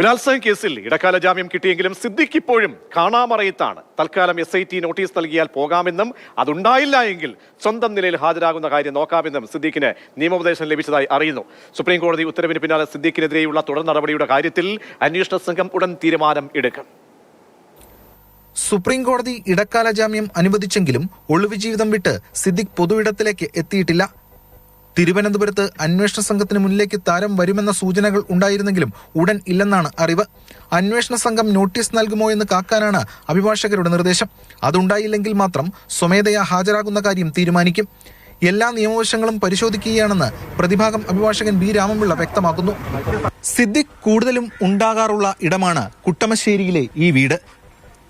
ബലാത്സംഗ കേസിൽ ഇടക്കാല ജാമ്യം കിട്ടിയെങ്കിലും സിദ്ദിഖ് ഇപ്പോഴും കാണാമറയത്താണ്. തൽക്കാലം SIT നോട്ടീസ് നൽകിയാൽ പോകാമെന്നും അതുണ്ടായില്ല എങ്കിൽ സ്വന്തം നിലയിൽ ഹാജരാകുന്ന കാര്യം നോക്കാമെന്നും സിദ്ദിഖിന് നിയമോപദേശം ലഭിച്ചതായി അറിയുന്നു. സുപ്രീം കോടതി ഉത്തരവിന് പിന്നാലെ സിദ്ദിഖിനെതിരെയുള്ള തുടർ നടപടിയുടെ കാര്യത്തിൽ അന്വേഷണ സംഘം ഉടൻ തീരുമാനം എടുക്കും. സുപ്രീം കോടതി ഇടക്കാല ജാമ്യം അനുവദിച്ചെങ്കിലും ഒളിവ് ജീവിതം വിട്ട് സിദ്ദിഖ് പൊതുയിടത്തിലേക്ക് എത്തിയിട്ടില്ല. തിരുവനന്തപുരത്ത് അന്വേഷണ സംഘത്തിന് മുന്നിലേക്ക് താരം വരുമെന്ന സൂചനകൾ ഉണ്ടായിരുന്നെങ്കിലും ഉടൻ ഇല്ലെന്നാണ് അറിവ്. അന്വേഷണ സംഘം നോട്ടീസ് നൽകുമോ എന്ന് കാക്കാനാണ് അഭിഭാഷകരുടെ നിർദ്ദേശം. അതുണ്ടായില്ലെങ്കിൽ മാത്രം സ്വമേധയാ ഹാജരാകുന്ന കാര്യം തീരുമാനിക്കും. എല്ലാ നിയമവശങ്ങളും പരിശോധിക്കുകയാണെന്ന് പ്രതിഭാഗം അഭിഭാഷകൻ B. രാമൻപിള്ള വ്യക്തമാക്കുന്നു. സിദ്ദിഖ് കൂടുതലും ഉണ്ടാകാറുള്ള ഇടമാണ് കുട്ടമശ്ശേരിയിലെ ഈ വീട്.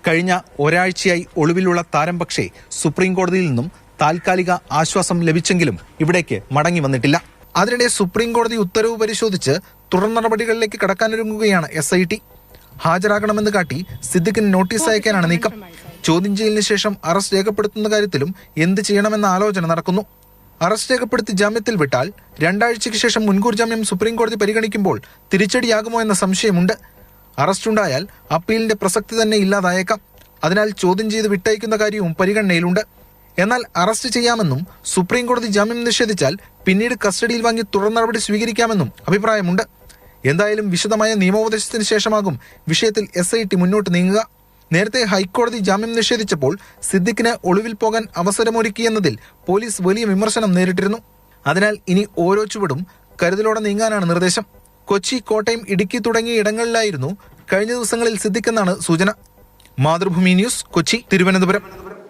കഴിഞ്ഞ ഒരാഴ്ചയായി ഒളിവിലുള്ള താരം പക്ഷേ സുപ്രീം കോടതിയിൽ നിന്നും താൽക്കാലിക ആശ്വാസം ലഭിച്ചെങ്കിലും ഇവിടേക്ക് മടങ്ങി വന്നിട്ടില്ല. അതിനിടെ സുപ്രീം കോടതി ഉത്തരവ് പരിശോധിച്ച് തുടർ നടപടികളിലേക്ക് കടക്കാനൊരുങ്ങുകയാണ് SIT. ഹാജരാകണമെന്ന് കാട്ടി സിദ്ദിഖിന് നോട്ടീസ് അയക്കാനാണ് നീക്കം. ചോദ്യം ചെയ്യലിന് ശേഷം അറസ്റ്റ് രേഖപ്പെടുത്തുന്ന കാര്യത്തിലും എന്ത് ചെയ്യണമെന്ന ആലോചന നടക്കുന്നു. അറസ്റ്റ് രേഖപ്പെടുത്തി ജാമ്യത്തിൽ വിട്ടാൽ 2 ആഴ്ചയ്ക്ക് ശേഷം മുൻകൂർ ജാമ്യം സുപ്രീം കോടതി പരിഗണിക്കുമ്പോൾ തിരിച്ചടിയാകുമോ എന്ന സംശയമുണ്ട്. അറസ്റ്റുണ്ടായാൽ അപ്പീലിന്റെ പ്രസക്തി തന്നെ ഇല്ലാതായേക്കാം. അതിനാൽ ചോദ്യം ചെയ്ത് വിട്ടയക്കുന്ന കാര്യവും പരിഗണനയിലുണ്ട്. എന്നാൽ അറസ്റ്റ് ചെയ്യാമെന്നും സുപ്രീം കോടതി ജാമ്യം നിഷേധിച്ചാൽ പിന്നീട് കസ്റ്റഡിയിൽ വാങ്ങി തുടർ നടപടി സ്വീകരിക്കാമെന്നും അഭിപ്രായമുണ്ട്. എന്തായാലും വിശദമായ നിയമോപദേശത്തിന് ശേഷമാകും വിഷയത്തിൽ SIT മുന്നോട്ട് നീങ്ങുക. നേരത്തെ ഹൈക്കോടതി ജാമ്യം നിഷേധിച്ചപ്പോൾ സിദ്ദിഖിന് ഒളിവിൽ പോകാൻ അവസരമൊരുക്കിയെന്നതിൽ പോലീസ് വലിയ വിമർശനം നേരിട്ടിരുന്നു. അതിനാൽ ഇനി ഓരോ ചുവടും കരുതലോടെ നീങ്ങാനാണ് നിർദ്ദേശം. കൊച്ചി, കോട്ടയം, ഇടുക്കി തുടങ്ങിയ ഇടങ്ങളിലായിരുന്നു കഴിഞ്ഞ ദിവസങ്ങളിൽ സിദ്ദിഖ് എന്നാണ് സൂചന. മാതൃഭൂമി ന്യൂസ്, കൊച്ചി, തിരുവനന്തപുരം.